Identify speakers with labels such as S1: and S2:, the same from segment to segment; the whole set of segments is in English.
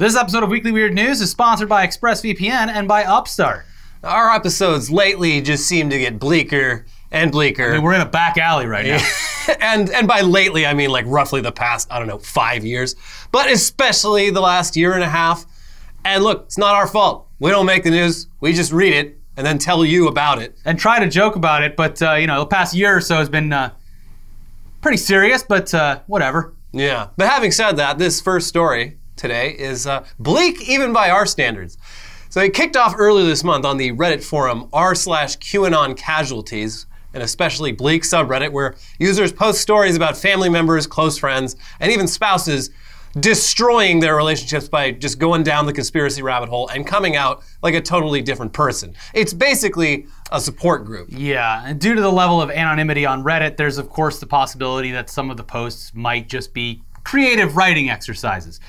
S1: This episode of Weekly Weird News is sponsored by ExpressVPN and by Upstart.
S2: Our episodes lately just seem to get bleaker and bleaker.
S1: I mean, we're in a back alley right now.
S2: and by lately, I mean like roughly the past, 5 years. But especially the last year and a half. And look, it's not our fault. We don't make the news. We just read it and then tell you about it.
S1: And try to joke about it, but the past year or so has been pretty serious, but whatever.
S2: Yeah, but having said that, this first story today is bleak even by our standards. So it kicked off earlier this month on the Reddit forum r/QAnon casualties, an especially bleak subreddit where users post stories about family members, close friends, and even spouses destroying their relationships by just going down the conspiracy rabbit hole and coming out like a totally different person. It's basically a support group.
S1: Yeah, and due to the level of anonymity on Reddit, there's of course the possibility that some of the posts might just be creative writing exercises.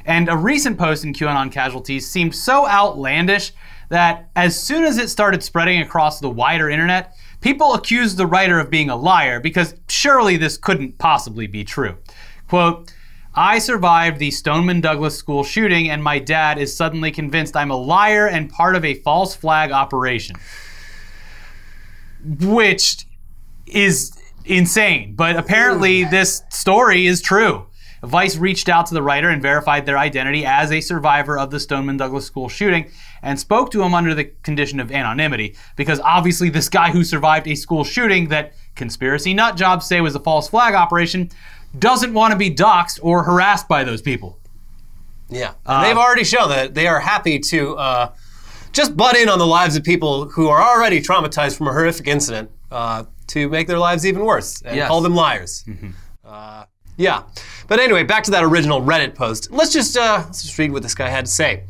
S1: And a recent post in QAnon casualties seemed so outlandish that as soon as it started spreading across the wider internet, people accused the writer of being a liar because surely this couldn't possibly be true. Quote, "I survived the Stoneman Douglas school shooting and my dad is suddenly convinced I'm a liar and part of a false flag operation." Which is insane, but apparently this story is true. Vice reached out to the writer and verified their identity as a survivor of the Stoneman Douglas school shooting and spoke to him under the condition of anonymity because obviously this guy who survived a school shooting that conspiracy nut jobs say was a false flag operation doesn't want to be doxxed or harassed by those people.
S2: Yeah, and they've already shown that they are happy to just butt in on the lives of people who are already traumatized from a horrific incident to make their lives even worse and call them liars. Mm-hmm. Yeah, but anyway, back to that original Reddit post. Let's just read what this guy had to say.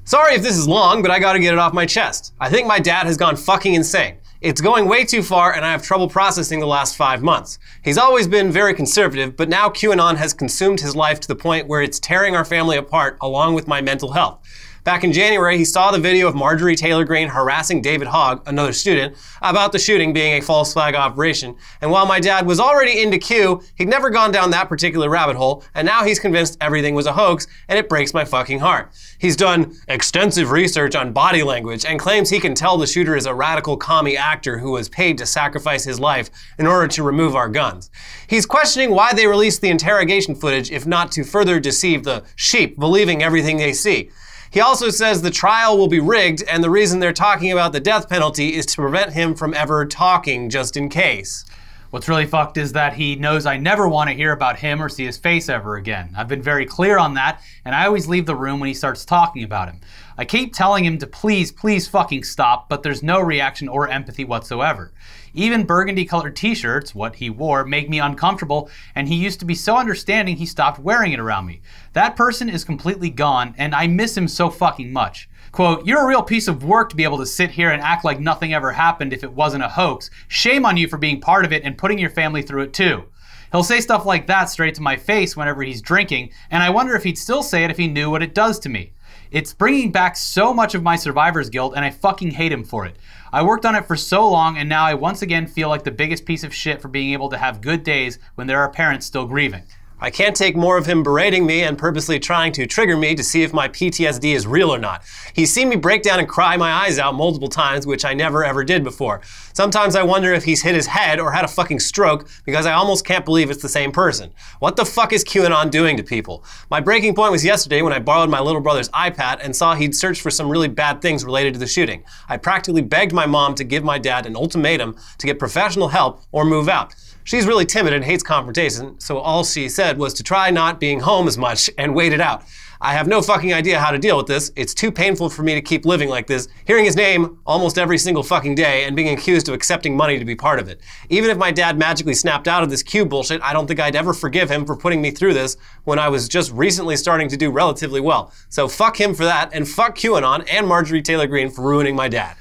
S2: "Sorry if this is long, but I gotta get it off my chest. I think my dad has gone fucking insane. It's going way too far and I have trouble processing the last 5 months. He's always been very conservative, but now QAnon has consumed his life to the point where it's tearing our family apart along with my mental health. Back in January, he saw the video of Marjorie Taylor Greene harassing David Hogg, another student, about the shooting being a false flag operation. And while my dad was already into Q, he'd never gone down that particular rabbit hole, and now he's convinced everything was a hoax, and it breaks my fucking heart. He's done extensive research on body language and claims he can tell the shooter is a radical commie actor who was paid to sacrifice his life in order to remove our guns. He's questioning why they released the interrogation footage if not to further deceive the sheep, believing everything they see. He also says the trial will be rigged and the reason they're talking about the death penalty is to prevent him from ever talking just in case."
S1: What's really fucked is that he knows I never want to hear about him or see his face ever again. I've been very clear on that, and I always leave the room when he starts talking about him. I keep telling him to please fucking stop, but there's no reaction or empathy whatsoever. Even burgundy-colored t-shirts, what he wore, make me uncomfortable, and he used to be so understanding he stopped wearing it around me. That person is completely gone, and I miss him so fucking much. Quote, "You're a real piece of work to be able to sit here and act like nothing ever happened if it wasn't a hoax. Shame on you for being part of it and putting your family through it too." He'll say stuff like that straight to my face whenever he's drinking, and I wonder if he'd still say it if he knew what it does to me. It's bringing back so much of my survivor's guilt, and I fucking hate him for it. I worked on it for so long, and now I once again feel like the biggest piece of shit for being able to have good days when there are parents still grieving.
S2: "I can't take more of him berating me and purposely trying to trigger me to see if my PTSD is real or not. He's seen me break down and cry my eyes out multiple times, which I never ever did before. Sometimes I wonder if he's hit his head or had a fucking stroke because I almost can't believe it's the same person. What the fuck is QAnon doing to people? My breaking point was yesterday when I borrowed my little brother's iPad and saw he'd searched for some really bad things related to the shooting. I practically begged my mom to give my dad an ultimatum to get professional help or move out. She's really timid and hates confrontation, so all she said was to try not being home as much and wait it out. I have no fucking idea how to deal with this. It's too painful for me to keep living like this, hearing his name almost every single fucking day and being accused of accepting money to be part of it. Even if my dad magically snapped out of this Q bullshit, I don't think I'd ever forgive him for putting me through this when I was just recently starting to do relatively well. So fuck him for that, and fuck QAnon and Marjorie Taylor Greene for ruining my dad."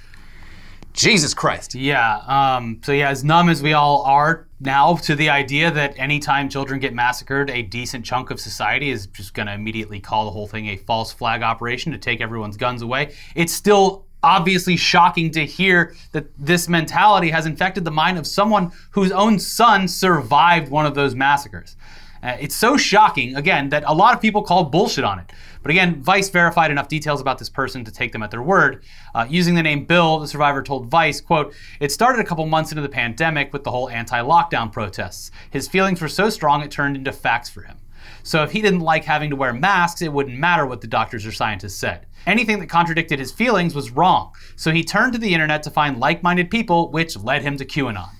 S2: Jesus Christ.
S1: Yeah, so yeah, as numb as we all are now to the idea that anytime children get massacred, a decent chunk of society is just gonna immediately call the whole thing a false flag operation to take everyone's guns away, it's still obviously shocking to hear that this mentality has infected the mind of someone whose own son survived one of those massacres. It's so shocking, again, that a lot of people called bullshit on it. But again, Vice verified enough details about this person to take them at their word. Using the name Bill, the survivor told Vice, quote, "It started a couple months into the pandemic with the whole anti-lockdown protests. His feelings were so strong it turned into facts for him. So if he didn't like having to wear masks, it wouldn't matter what the doctors or scientists said. Anything that contradicted his feelings was wrong. So he turned to the internet to find like-minded people, which led him to QAnon."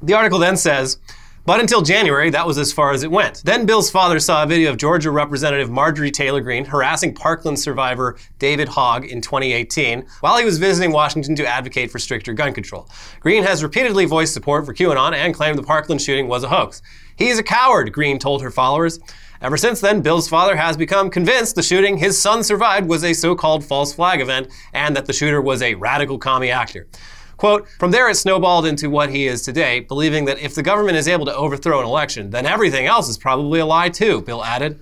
S2: The article then says, but until January, that was as far as it went. Then Bill's father saw a video of Georgia Representative Marjorie Taylor Greene harassing Parkland survivor David Hogg in 2018 while he was visiting Washington to advocate for stricter gun control. Greene has repeatedly voiced support for QAnon and claimed the Parkland shooting was a hoax. "He's a coward," Greene told her followers. Ever since then, Bill's father has become convinced the shooting his son survived was a so-called false flag event and that the shooter was a radical commie actor. Quote, "From there it snowballed into what he is today, believing that if the government is able to overthrow an election, then everything else is probably a lie too," Bill added.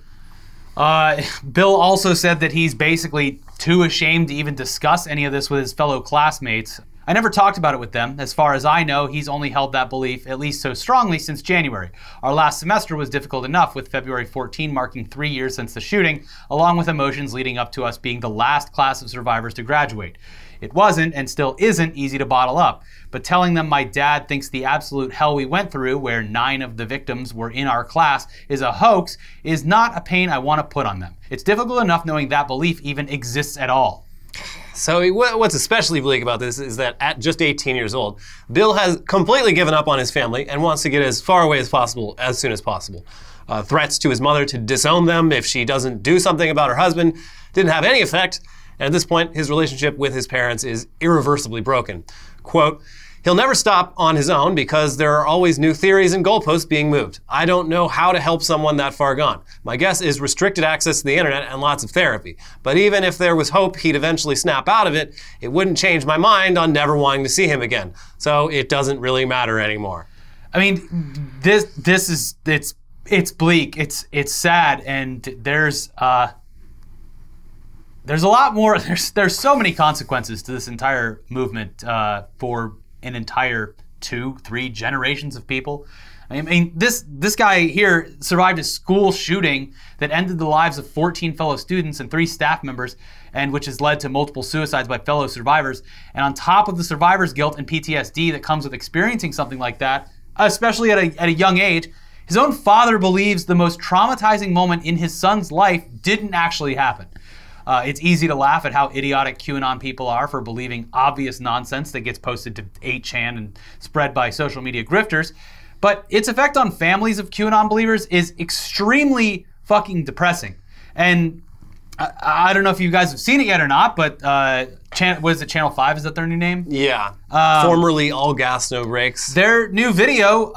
S1: Bill also said that he's basically too ashamed to even discuss any of this with his fellow classmates. "I never talked about it with them. As far as I know, he's only held that belief, at least so strongly, since January. Our last semester was difficult enough, with February 14 marking 3 years since the shooting, along with emotions leading up to us being the last class of survivors to graduate. It wasn't, and still isn't, easy to bottle up. But telling them my dad thinks the absolute hell we went through, where 9 of the victims were in our class, is a hoax, is not a pain I want to put on them. It's difficult enough knowing that belief even exists at all."
S2: So what's especially bleak about this is that at just 18 years old, Bill has completely given up on his family and wants to get as far away as possible as soon as possible. Threats to his mother to disown them if she doesn't do something about her husband didn't have any effect, and at this point, his relationship with his parents is irreversibly broken. Quote, "He'll never stop on his own because there are always new theories and goalposts being moved. I don't know how to help someone that far gone. My guess is restricted access to the internet and lots of therapy. But even if there was hope he'd eventually snap out of it, it wouldn't change my mind on never wanting to see him again. So it doesn't really matter anymore."
S1: I mean, this is it's bleak. It's sad, and there's a lot more. There's so many consequences to this entire movement for an entire 2-3 generations of people. I mean, this guy here survived a school shooting that ended the lives of 14 fellow students and 3 staff members, and which has led to multiple suicides by fellow survivors. And on top of the survivor's guilt and PTSD that comes with experiencing something like that, especially at a young age, his own father believes the most traumatizing moment in his son's life didn't actually happen. It's easy to laugh at how idiotic QAnon people are for believing obvious nonsense that gets posted to 8chan and spread by social media grifters. But its effect on families of QAnon believers is extremely fucking depressing. And I don't know if you guys have seen it yet or not, but what is it, Channel 5? Is that their new name?
S2: Yeah. Formerly All Gas, No Brakes.
S1: Their new video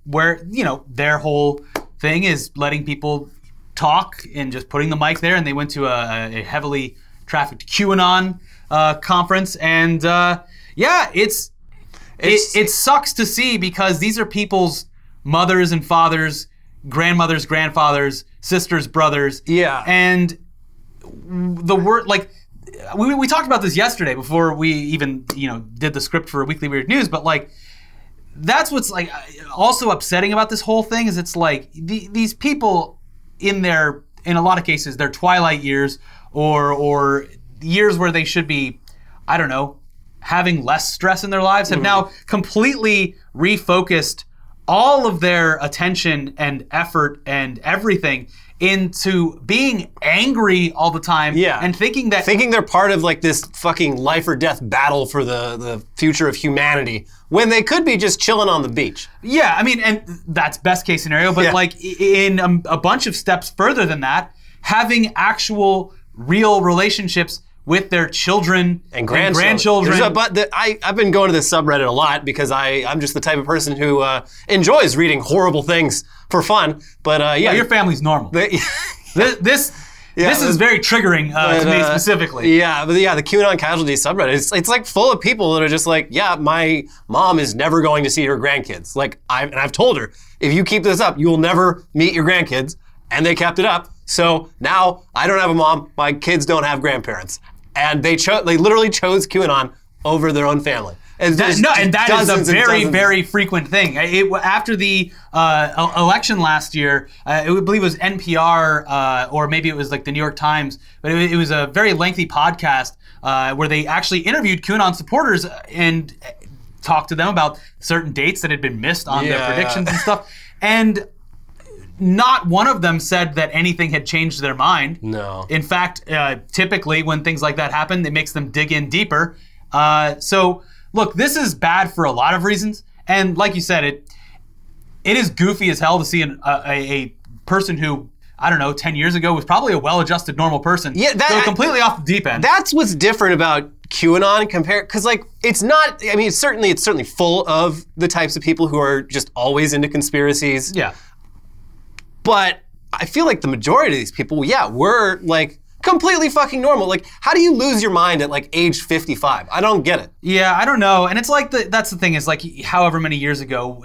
S1: where, you know, their whole thing is letting people talk and just putting the mic there, and they went to a heavily trafficked QAnon conference, and yeah, it sucks to see because these are people's mothers and fathers, grandmothers, grandfathers, sisters, brothers.
S2: Yeah.
S1: And the word, like, we talked about this yesterday before we even, you know, did the script for Weekly Weird News, but like, that's what's like also upsetting about this whole thing is it's like these people in a lot of cases, their twilight years or years where they should be, I don't know, having less stress in their lives, have now completely refocused all of their attention and effort and everything into being angry all the time, and thinking they're part of like this fucking life or death battle for the future of humanity when they could be just chilling on the beach. Yeah, I mean, and that's best case scenario, but like in a bunch of steps further than that, having actual real relationships with their children and grandchildren.
S2: I've been going to this subreddit a lot because I'm just the type of person who enjoys reading horrible things for fun. But yeah,
S1: well, your family's normal. This is very triggering to me specifically.
S2: Yeah, but yeah, the QAnon casualty subreddit, it's like full of people that are just like, yeah, my mom is never going to see her grandkids. Like, I've told her, if you keep this up, you will never meet your grandkids. And they kept it up. So now I don't have a mom, my kids don't have grandparents. And they literally chose QAnon over their own family.
S1: that is a very, very frequent thing. After the election last year, I believe it was NPR or maybe it was like the New York Times, but it was a very lengthy podcast where they actually interviewed QAnon supporters and talked to them about certain dates that had been missed on their predictions and stuff. And not one of them said that anything had changed their mind.
S2: No.
S1: In fact, typically when things like that happen, it makes them dig in deeper. So, look, this is bad for a lot of reasons. And like you said, it is goofy as hell to see a person who, I don't know, 10 years ago was probably a well-adjusted normal person go completely off the deep end.
S2: That's what's different about QAnon compared, because like it's not. I mean, it's certainly full of the types of people who are just always into conspiracies.
S1: Yeah.
S2: But I feel like the majority of these people, were like completely fucking normal. Like, how do you lose your mind at like age 55? I don't get it.
S1: Yeah, I don't know. And it's like that's the thing is like however many years ago,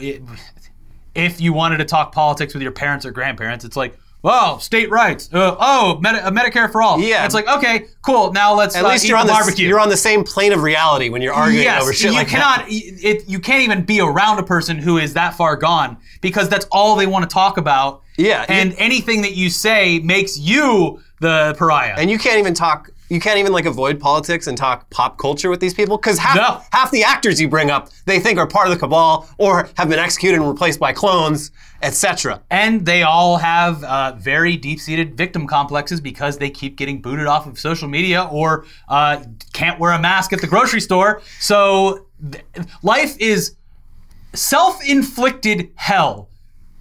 S1: if you wanted to talk politics with your parents or grandparents, it's like, well, state rights. Medicare for all.
S2: Yeah.
S1: It's like, okay, cool. Now let's
S2: at least
S1: eat the barbecue.
S2: You're on the same plane of reality when you're arguing over shit like that.
S1: You can't even be around a person who is that far gone because that's all they want to talk about.
S2: Yeah.
S1: And anything that you say makes you the pariah.
S2: And you can't even like avoid politics and talk pop culture with these people because half the actors you bring up they think are part of the cabal or have been executed and replaced by clones, etc.
S1: And they all have very deep-seated victim complexes because they keep getting booted off of social media or can't wear a mask at the grocery store. So life is self-inflicted hell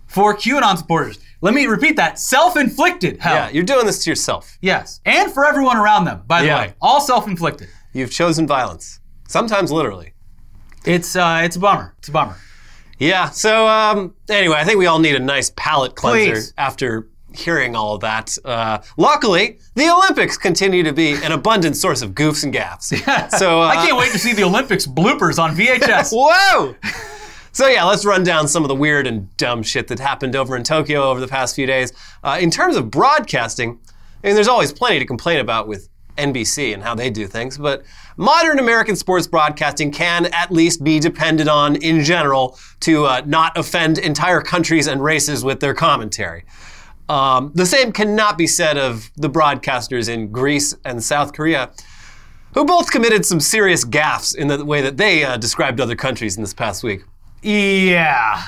S1: for QAnon supporters. Let me repeat that. Self-inflicted hell.
S2: Yeah, you're doing this to yourself.
S1: Yes. And for everyone around them, by the way. All self-inflicted.
S2: You've chosen violence. Sometimes literally.
S1: It's a bummer. It's a bummer.
S2: Yeah, so anyway, I think we all need a nice palate cleanser after hearing all of that. Luckily, the Olympics continue to be an abundant source of goofs and gaffes.
S1: Yeah. So I can't wait to see the Olympics bloopers on VHS.
S2: Whoa! So yeah, let's run down some of the weird and dumb shit that happened over in Tokyo over the past few days. In terms of broadcasting, I mean, there's always plenty to complain about with NBC and how they do things, but modern American sports broadcasting can at least be depended on in general to not offend entire countries and races with their commentary. The same cannot be said of the broadcasters in Greece and South Korea, who both committed some serious gaffes in the way that they described other countries in this past week.
S1: Yeah.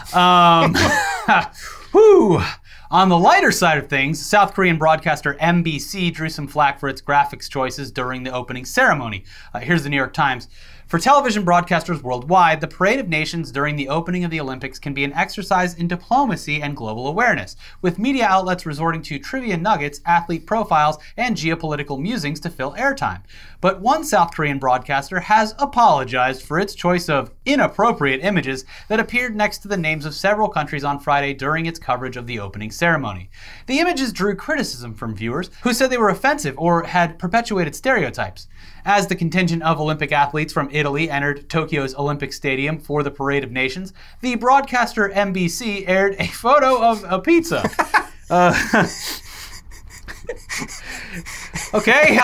S1: Whew. On the lighter side of things, South Korean broadcaster MBC drew some flack for its graphics choices during the opening ceremony. Here's the New York Times. For television broadcasters worldwide, the Parade of Nations during the opening of the Olympics can be an exercise in diplomacy and global awareness, with media outlets resorting to trivia nuggets, athlete profiles, and geopolitical musings to fill airtime. But one South Korean broadcaster has apologized for its choice of inappropriate images that appeared next to the names of several countries on Friday during its coverage of the opening ceremony. The images drew criticism from viewers who said they were offensive or had perpetuated stereotypes. As the contingent of Olympic athletes from Italy entered Tokyo's Olympic Stadium for the Parade of Nations, the broadcaster MBC aired a photo of a pizza. Okay,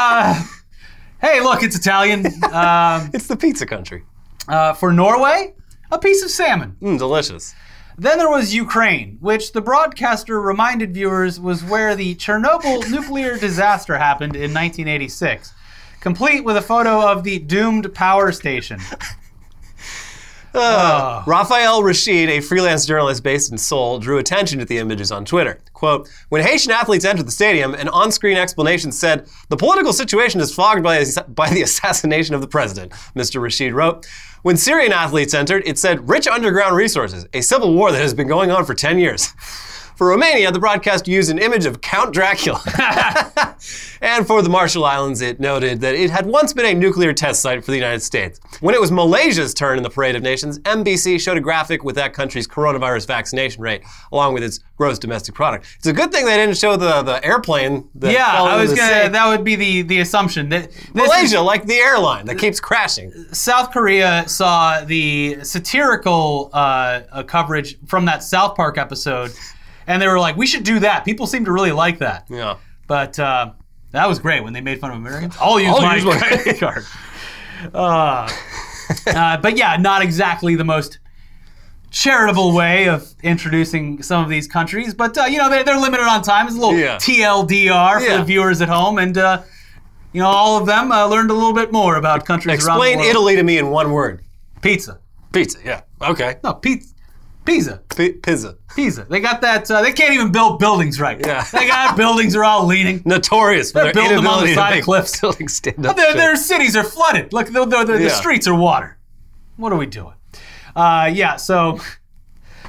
S1: hey, look, it's Italian.
S2: It's the pizza country.
S1: For Norway, a piece of salmon.
S2: Delicious.
S1: Then there was Ukraine, which the broadcaster reminded viewers was where the Chernobyl nuclear disaster happened in 1986. Complete with a photo of the doomed power station.
S2: Raphael Rashid, a freelance journalist based in Seoul, drew attention to the images on Twitter. Quote, when Haitian athletes entered the stadium, an on-screen explanation said, the political situation is fogged by the assassination of the president, Mr. Rashid wrote. When Syrian athletes entered, it said, rich underground resources, a civil war that has been going on for 10 years. For Romania, the broadcast used an image of Count Dracula. And for the Marshall Islands, it noted that it had once been a nuclear test site for the United States. When it was Malaysia's turn in the Parade of Nations, NBC showed a graphic with that country's coronavirus vaccination rate, along with its gross domestic product. It's a good thing they didn't show the airplane that fell into the sea.
S1: That would be the assumption. That
S2: Malaysia, like the airline that keeps crashing.
S1: South Korea saw the satirical coverage from that South Park episode, and they were like, we should do that. People seem to really like that.
S2: Yeah.
S1: But that was great when they made fun of Americans. I'll use my credit card. But yeah, not exactly the most charitable way of introducing some of these countries. But, you know, they're limited on time. It's a little TLDR for the viewers at home. And, you know, all of them learned a little bit more about countries around the world.
S2: Explain Italy to me in one word.
S1: Pizza.
S2: Pizza, yeah. Okay.
S1: No, pizza. Pizza.
S2: Pizza.
S1: Pizza. They got that. They can't even build buildings right.
S2: Yeah.
S1: They got buildings are all leaning.
S2: Notorious for their
S1: building them on the
S2: inability
S1: side
S2: to
S1: of
S2: make
S1: cliffs.
S2: buildings stand up.
S1: Their cities are flooded. Look, the streets are water. What are we doing? Yeah, so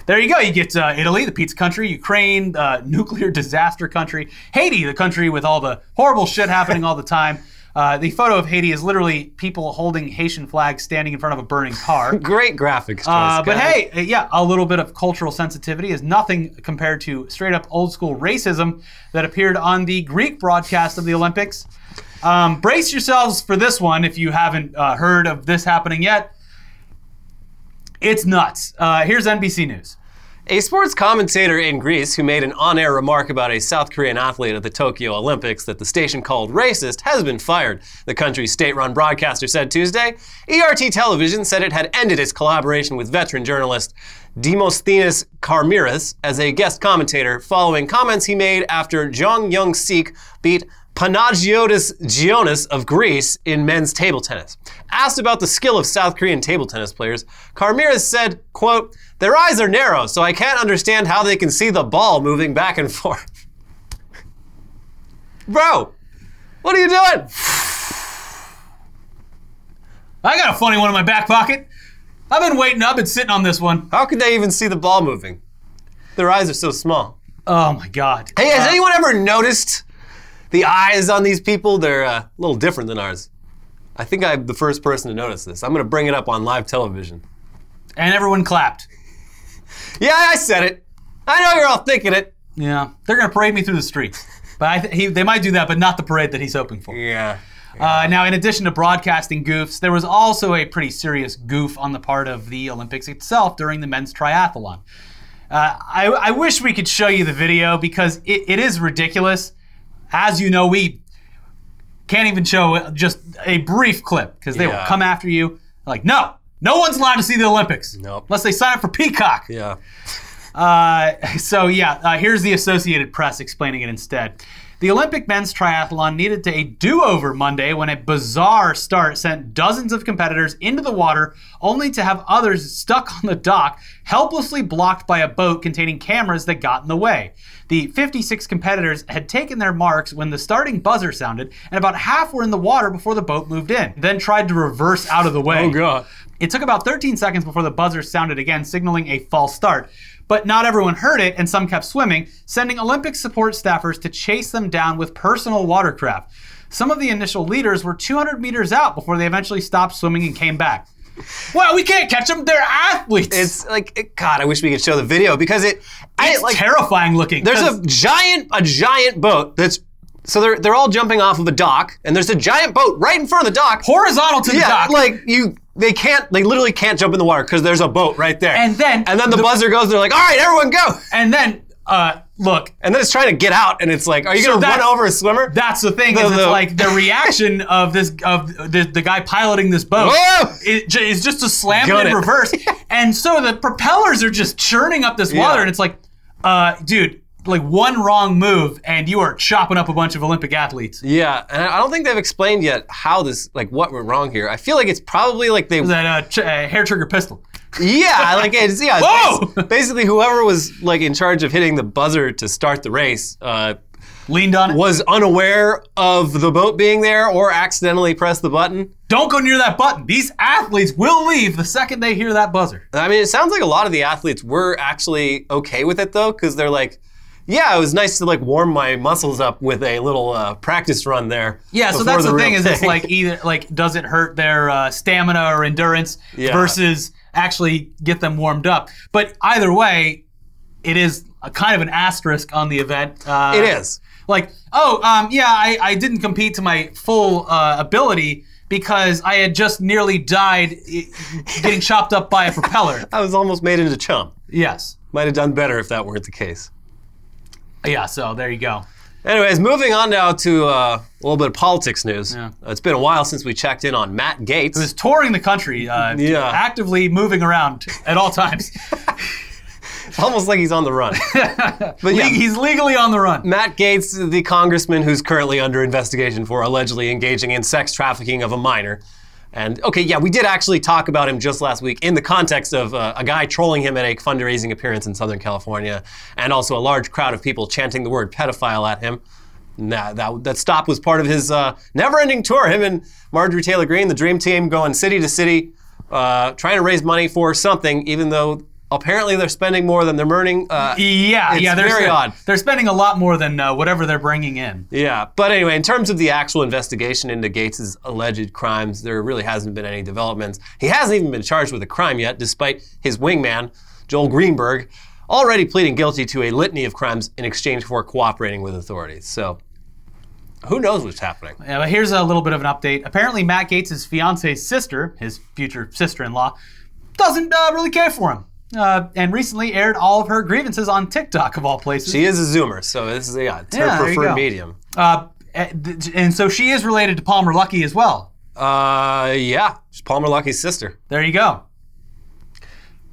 S1: there you go. You get Italy, the pizza country, Ukraine, nuclear disaster country, Haiti, the country with all the horrible shit happening all the time. The photo of Haiti is literally people holding Haitian flags standing in front of a burning car.
S2: Great graphics choice,
S1: but hey, yeah, a little bit of cultural sensitivity is nothing compared to straight up old school racism that appeared on the Greek broadcast of the Olympics. Brace yourselves for this one if you haven't heard of this happening yet. It's nuts. Here's NBC News.
S2: A sports commentator in Greece who made an on-air remark about a South Korean athlete at the Tokyo Olympics that the station called racist has been fired, the country's state-run broadcaster said Tuesday. ERT Television said it had ended its collaboration with veteran journalist Demosthenes Karmiras as a guest commentator following comments he made after Jong Young-sik beat Panagiotis Gionis of Greece in men's table tennis. Asked about the skill of South Korean table tennis players, Karmiras said, quote, "Their eyes are narrow, so I can't understand how they can see the ball moving back and forth." Bro, what are you doing?
S1: I got a funny one in my back pocket. I've been sitting on this one.
S2: How could they even see the ball moving? Their eyes are so small.
S1: Oh my God.
S2: Hey, has anyone ever noticed the eyes on these people? They're a little different than ours. I think I'm the first person to notice this. I'm going to bring it up on live television.
S1: And everyone clapped.
S2: Yeah, I said it. I know you're all thinking it.
S1: Yeah, they're going to parade me through the streets. But they might do that, but not the parade that he's hoping for.
S2: Yeah.
S1: Now, in addition to broadcasting goofs, there was also a pretty serious goof on the part of the Olympics itself during the men's triathlon. I wish we could show you the video because it is ridiculous. As you know, we can't even show just a brief clip because they will come after you. Like, no one's allowed to see the Olympics.
S2: Nope.
S1: Unless they sign up for Peacock.
S2: Yeah.
S1: Here's the Associated Press explaining it instead. The Olympic men's triathlon needed a do-over Monday when a bizarre start sent dozens of competitors into the water only to have others stuck on the dock, helplessly blocked by a boat containing cameras that got in the way. The 56 competitors had taken their marks when the starting buzzer sounded, and about half were in the water before the boat moved in, then tried to reverse out of the way.
S2: Oh, God.
S1: It took about 13 seconds before the buzzer sounded again, signaling a false start. But not everyone heard it, and some kept swimming, sending Olympic support staffers to chase them down with personal watercraft. Some of the initial leaders were 200 meters out before they eventually stopped swimming and came back. Well, we can't catch them. They're athletes.
S2: It's like, God, I wish we could show the video because it's
S1: terrifying looking.
S2: There's a giant boat that's, so they're all jumping off of a dock, and there's a giant boat right in front of the dock.
S1: Horizontal to the dock.
S2: They literally can't jump in the water because there's a boat right there.
S1: And then
S2: the buzzer goes, they're like, all right, everyone go.
S1: And then, look.
S2: And then it's trying to get out, and it's like, are you going to run over a swimmer?
S1: That's the thing, it's like the reaction of the guy piloting this boat is just to slam it in reverse. And so the propellers are just churning up this water, and it's like, dude, like one wrong move and you are chopping up a bunch of Olympic athletes.
S2: Yeah, and I don't think they've explained yet how this, like what went wrong here. I feel like it's probably like they...
S1: Was that a hair trigger pistol?
S2: Yeah, like it's,
S1: Whoa!
S2: Basically whoever was like in charge of hitting the buzzer to start the race
S1: leaned on it?
S2: Was unaware of the boat being there or accidentally pressed the button.
S1: Don't go near that button. These athletes will leave the second they hear that buzzer.
S2: I mean, it sounds like a lot of the athletes were actually okay with it though, because they're like, yeah, it was nice to like warm my muscles up with a little practice run there.
S1: Yeah, so that's the thing is it's like either like does it hurt their stamina or endurance versus actually get them warmed up. But either way, it is a kind of an asterisk on the event.
S2: It is.
S1: Like, I didn't compete to my full ability because I had just nearly died getting chopped up by a propeller.
S2: I was almost made into chump.
S1: Yes.
S2: Might have done better if that weren't the case.
S1: Yeah, so there you go.
S2: Anyways, moving on now to a little bit of politics news. Yeah. It's been a while since we checked in on Matt Gaetz.
S1: He was touring the country, actively moving around at all times.
S2: It's almost like he's on the run.
S1: But yeah, he's legally on the run.
S2: Matt Gaetz, the congressman who's currently under investigation for allegedly engaging in sex trafficking of a minor. And okay, yeah, we did actually talk about him just last week in the context of a guy trolling him at a fundraising appearance in Southern California, and also a large crowd of people chanting the word pedophile at him. That stop was part of his never-ending tour. Him and Marjorie Taylor Greene, the Dream Team, going city to city, trying to raise money for something, even though apparently they're spending more than they're earning. It's very odd.
S1: They're spending a lot more than whatever they're bringing in.
S2: Yeah, but anyway, in terms of the actual investigation into Gaetz' alleged crimes, there really hasn't been any developments. He hasn't even been charged with a crime yet, despite his wingman, Joel Greenberg, already pleading guilty to a litany of crimes in exchange for cooperating with authorities. So, who knows what's happening?
S1: Yeah, but here's a little bit of an update. Apparently, Matt Gaetz' fiance's sister, his future sister-in-law, doesn't really care for him. And recently aired all of her grievances on TikTok, of all places.
S2: She is a Zoomer, so this is it's her preferred medium.
S1: And so she is related to Palmer Luckey as well.
S2: Yeah, she's Palmer Luckey's sister.
S1: There you go.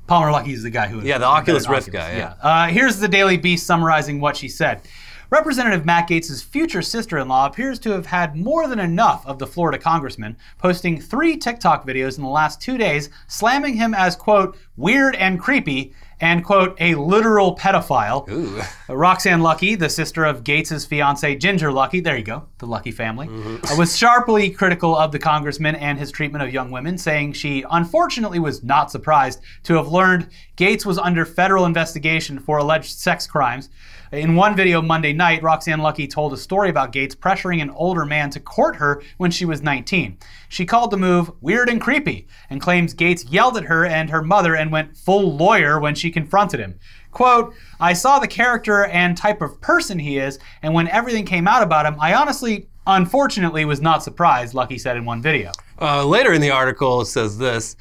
S1: Palmer Luckey is the guy who...
S2: Yeah, the Oculus Rift guy,
S1: yeah. Here's the Daily Beast summarizing what she said. Representative Matt Gaetz' future sister-in-law appears to have had more than enough of the Florida congressman, posting 3 TikTok videos in the last 2 days, slamming him as, quote, weird and creepy, and, quote, a literal pedophile.
S2: Ooh.
S1: Roxanne Luckey, the sister of Gaetz' fiance Ginger Luckey, there you go, the Luckey family, was sharply critical of the congressman and his treatment of young women, saying she unfortunately was not surprised to have learned Gaetz was under federal investigation for alleged sex crimes. In one video Monday night, Roxanne Luckey told a story about Gaetz pressuring an older man to court her when she was 19. She called the move weird and creepy and claims Gaetz yelled at her and her mother and went full lawyer when she confronted him. Quote, I saw the character and type of person he is, and when everything came out about him, I honestly, unfortunately, was not surprised, Luckey said in one video.
S2: Later in the article, it says this.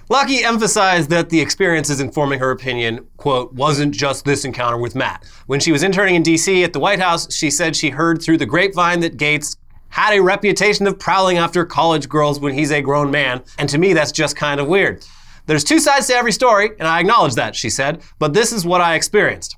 S2: Luckey emphasized that the experiences informing her opinion, quote, wasn't just this encounter with Matt. When she was interning in D.C. at the White House, she said she heard through the grapevine that Gaetz had a reputation of prowling after college girls when he's a grown man, and to me that's just kind of weird. There's 2 sides to every story, and I acknowledge that, she said, but this is what I experienced.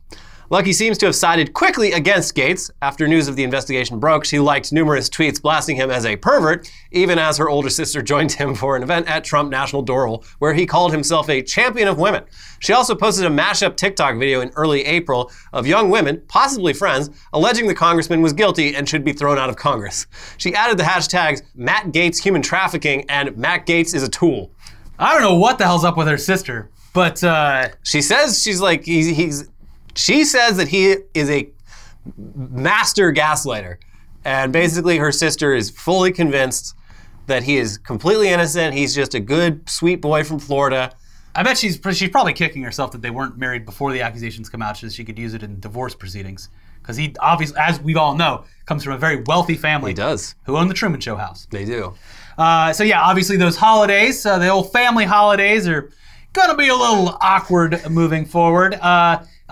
S2: Luckey seems to have sided quickly against Gaetz. After news of the investigation broke, she liked numerous tweets blasting him as a pervert, even as her older sister joined him for an event at Trump National Doral, where he called himself a champion of women. She also posted a mashup TikTok video in early April of young women, possibly friends, alleging the congressman was guilty and should be thrown out of Congress. She added the hashtags Matt Gaetz human trafficking and Matt Gaetz is a tool.
S1: I don't know what the hell's up with her sister, but
S2: she says she says that he is a master gaslighter, and basically her sister is fully convinced that he is completely innocent. He's just a good, sweet boy from Florida.
S1: I bet she's probably kicking herself that they weren't married before the accusations come out so she could use it in divorce proceedings. Because he obviously, as we all know, comes from a very wealthy family.
S2: He does.
S1: Who own the Truman Show house.
S2: They do.
S1: So yeah, obviously those holidays, the old family holidays are gonna be a little awkward moving forward.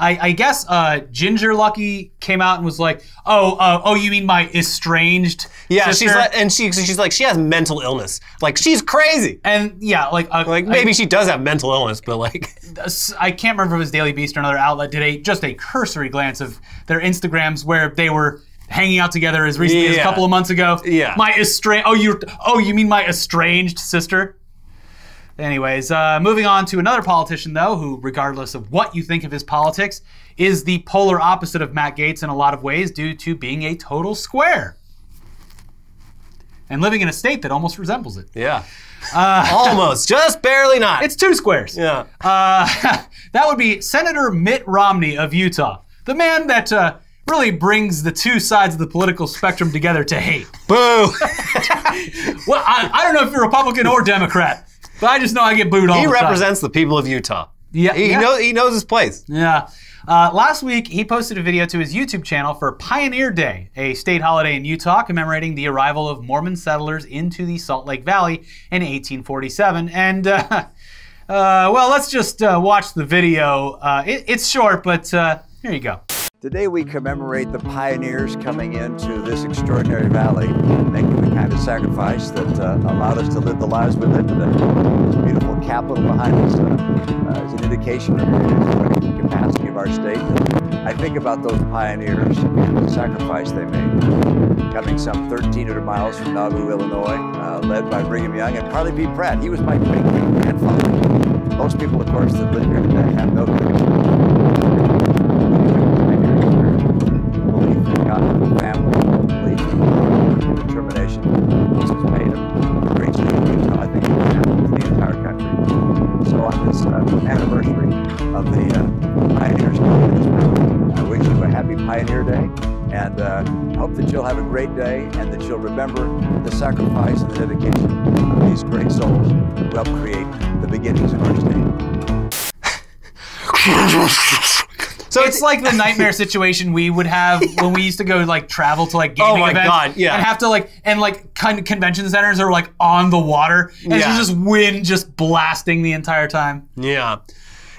S1: I guess Ginger Luckey came out and was like, oh, you mean my estranged sister?
S2: She's like, she has mental illness. Like, she's crazy.
S1: And yeah,
S2: maybe she does have mental illness, but like.
S1: I can't remember if it was Daily Beast or another outlet did just a cursory glance of their Instagrams where they were hanging out together as recently as a couple of months ago.
S2: Yeah.
S1: You mean my estranged sister? Anyways, moving on to another politician, though, who, regardless of what you think of his politics, is the polar opposite of Matt Gaetz in a lot of ways due to being a total square. And living in a state that almost resembles it.
S2: Yeah. Almost. Just barely not.
S1: It's 2 squares.
S2: Yeah.
S1: That would be Senator Mitt Romney of Utah. The man that really brings the 2 sides of the political spectrum together to hate.
S2: Boo!
S1: Well, I don't know if you're Republican or Democrat. But I just know I get booed all the time.
S2: He represents the people of Utah.
S1: Yeah,
S2: he knows his place.
S1: Yeah. Last week, he posted a video to his YouTube channel for Pioneer Day, a state holiday in Utah commemorating the arrival of Mormon settlers into the Salt Lake Valley in 1847. And, well, let's just watch the video. It's short, but here you go.
S3: Today we commemorate the pioneers coming into this extraordinary valley, making the kind of sacrifice that allowed us to live the lives we live today. This beautiful capital behind us is an indication of the capacity of our state. I think about those pioneers and the sacrifice they made. Coming some 1,300 miles from Nauvoo, Illinois, led by Brigham Young and Parley P. Pratt. He was my great-grandfather. Most people, of course, that live here today have no clue. Family, belief, and determination. This has made a great state of Utah, I think, for the entire country. So on this anniversary of the Pioneers coming to this mountain, I wish you a happy Pioneer Day, and hope that you'll have a great day, and that you'll remember the sacrifice and the dedication of these great souls who helped create the beginnings of our state.
S1: So it's like the nightmare situation we would have when we used to go like travel to like gaming events.
S2: God, yeah.
S1: And have to like kind of convention centers are like on the water and it's just wind just blasting the entire time.
S2: Yeah.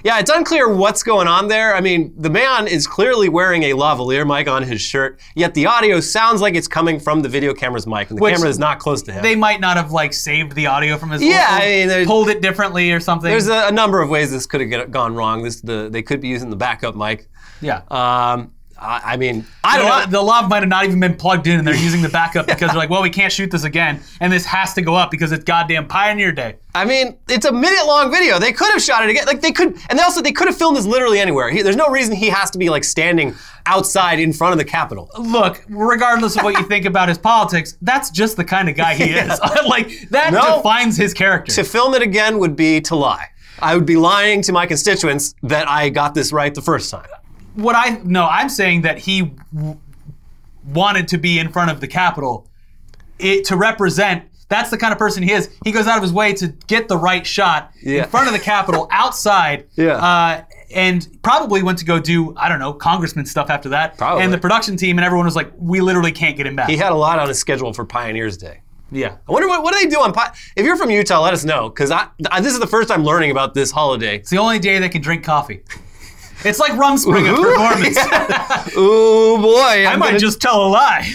S2: Yeah, it's unclear what's going on there. I mean, the man is clearly wearing a lavalier mic on his shirt, yet the audio sounds like it's coming from the video camera's mic, and the camera is not close to him.
S1: They might not have like saved the audio from his pulled it differently or something.
S2: There's a number of ways this could have gone wrong. They could be using the backup mic.
S1: Yeah.
S2: I mean, I don't know.
S1: The lav might have not even been plugged in and they're using the backup because they're like, well, we can't shoot this again and this has to go up because it's goddamn Pioneer Day.
S2: I mean, it's a minute-long video. They could have shot it again. Like they could, and they could have filmed this literally anywhere. There's no reason he has to be like standing outside in front of the Capitol.
S1: Look, regardless of what you think about his politics, that's just the kind of guy he is. Like that defines his character.
S2: To film it again would be to lie. I would be lying to my constituents that I got this right the first time.
S1: I'm saying that he wanted to be in front of the Capitol to represent. That's the kind of person he is. He goes out of his way to get the right shot in front of the Capitol outside. And probably went to go do, I don't know, congressman stuff after that.
S2: Probably.
S1: And the production team and everyone was like, we literally can't get him back.
S2: He had a lot on his schedule for Pioneers Day.
S1: Yeah.
S2: I wonder what do they do on if you're from Utah, let us know, because this is the first time learning about this holiday.
S1: It's the only day they can drink coffee. It's like Rumspringa performance.
S2: Ooh, boy.
S1: I might just tell a lie.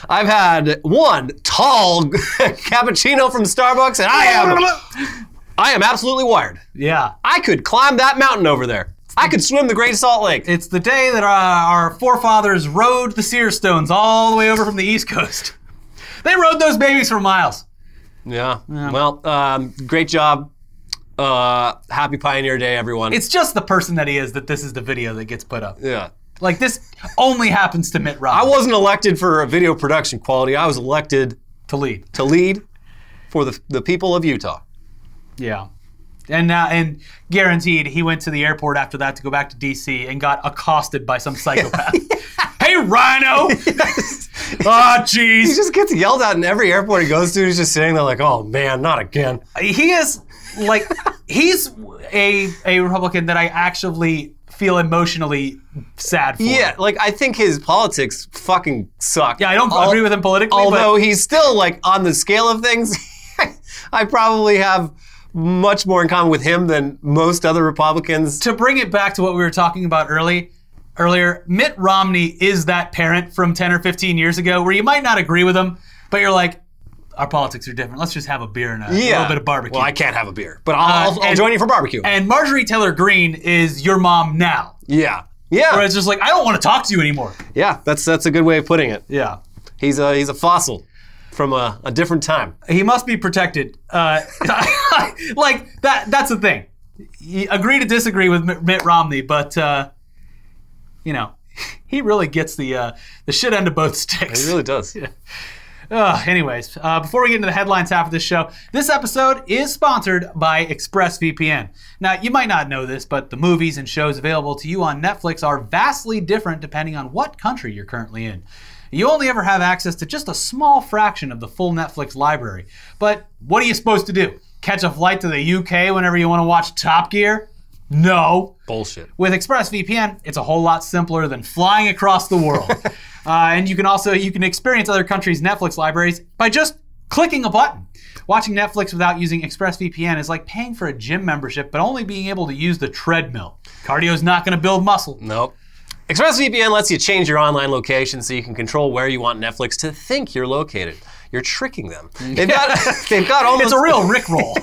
S2: I've had one tall cappuccino from Starbucks, and I am absolutely wired.
S1: Yeah.
S2: I could climb that mountain over there. I could swim the Great Salt Lake.
S1: It's the day that our forefathers rode the Sear Stones all the way over from the East Coast. They rode those babies for miles.
S2: Yeah. Well, great job. Happy Pioneer Day, everyone.
S1: It's just the person that he is that this is the video that gets put up.
S2: Yeah.
S1: Like this only happens to Mitt Romney.
S2: I wasn't elected for video production quality. I was elected
S1: to lead.
S2: To lead for the people of Utah.
S1: Yeah. And guaranteed he went to the airport after that to go back to DC and got accosted by some psychopath. Hey, Rhino! Oh, jeez.
S2: He just gets yelled at in every airport he goes to. He's just sitting there like, oh man, not again.
S1: He is like, he's a Republican that I actually feel emotionally sad for.
S2: Yeah, like I think his politics fucking suck.
S1: Yeah, I don't agree with him politically.
S2: Although he's still like on the scale of things, I probably have much more in common with him than most other Republicans.
S1: To bring it back to what we were talking about earlier, Mitt Romney is that parent from 10 or 15 years ago where you might not agree with him, but you're like, our politics are different. Let's just have a beer and a little bit of barbecue.
S2: Well, I can't have a beer, but I'll join you for barbecue.
S1: And Marjorie Taylor Greene is your mom now.
S2: Yeah. Yeah.
S1: Where it's just like, I don't want to talk to you anymore.
S2: Yeah, that's a good way of putting it.
S1: Yeah.
S2: He's a fossil from a different time.
S1: He must be protected. Like, that's the thing. You agree to disagree with Mitt Romney, but, you know, he really gets the shit end of both sticks.
S2: He really does.
S1: Yeah. Anyways, before we get into the headlines half of this show, this episode is sponsored by ExpressVPN. Now, you might not know this, but the movies and shows available to you on Netflix are vastly different depending on what country you're currently in. You only ever have access to just a small fraction of the full Netflix library. But what are you supposed to do? Catch a flight to the UK whenever you want to watch Top Gear? No.
S2: Bullshit.
S1: With ExpressVPN, it's a whole lot simpler than flying across the world. And you can experience other countries' Netflix libraries by just clicking a button. Watching Netflix without using ExpressVPN is like paying for a gym membership, but only being able to use the treadmill. Cardio's not going to build muscle.
S2: Nope. ExpressVPN lets you change your online location so you can control where you want Netflix to think you're located. You're tricking them. They've got almost...
S1: It's a real Rickroll.